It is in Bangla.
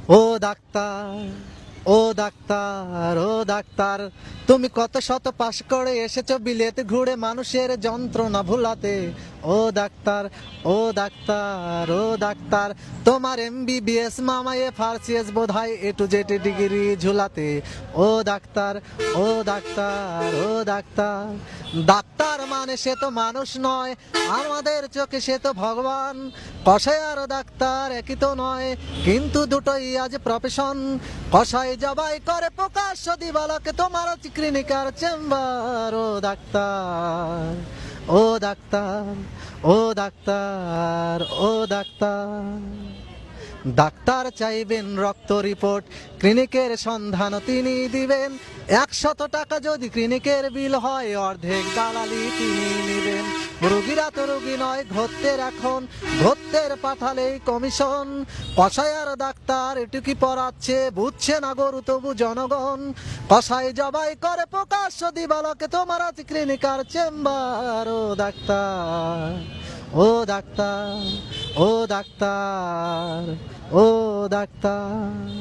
ও ডাক্তার, ও ডাক্তার, ও ডাক্তার, তুমি কত শত পাশ করে এসেছো বিলেত ঘুরে মানুষের যন্ত্রণা ভুলাতে। ও ডাক্তার, ও ডাক্তার, ও ডাক্তার, তোমার MBBS মামায়ে ফার্সিএস বোধহয় A to Z ডিগ্রি ঝুলাতে। ও ডাক্তার, ও ডাক্তার, ও ডাক্তার, ডাক্তার মানে সে তো মানুষ নয়, আমাদের চোখে সে তো ভগবান। কষাই আর ডাক্তার একই তো নয়, কিন্তু দুটোই আজ প্রফেশন। কষাই জবাই করে প্রকাশ্য দিবালকে তোমার ক্লিনিকার চেম্বার। ও ডাক্তার, ও ডাক্তার, ও ডাক্তার, ও ডাক্তার, ডাক্তার চাইবেন রক্ত রিপোর্ট, ক্লিনিকের সন্ধান তিনি দিবেন। 100 টাকা যদি ক্লিনিকের বিল হয়, অর্ধেক দালালি তিনি নিবেন। রোগীরা তো রোগী নয়, ঘত্তের এখন, ঘত্তের পাঠালেই কমিশন। কষাই আর ডাক্তার এটুকি পড়াচ্ছে, বুঝছে না গরু তবু জনগণ। কষাই জবাই করে প্রকাশ্য দিবালকে তোমার আছে ক্লিনিকার চেম্বার। ও ডাক্তার, ও ডাক্তার, ও ডাক্তার, ও ডাক্তার।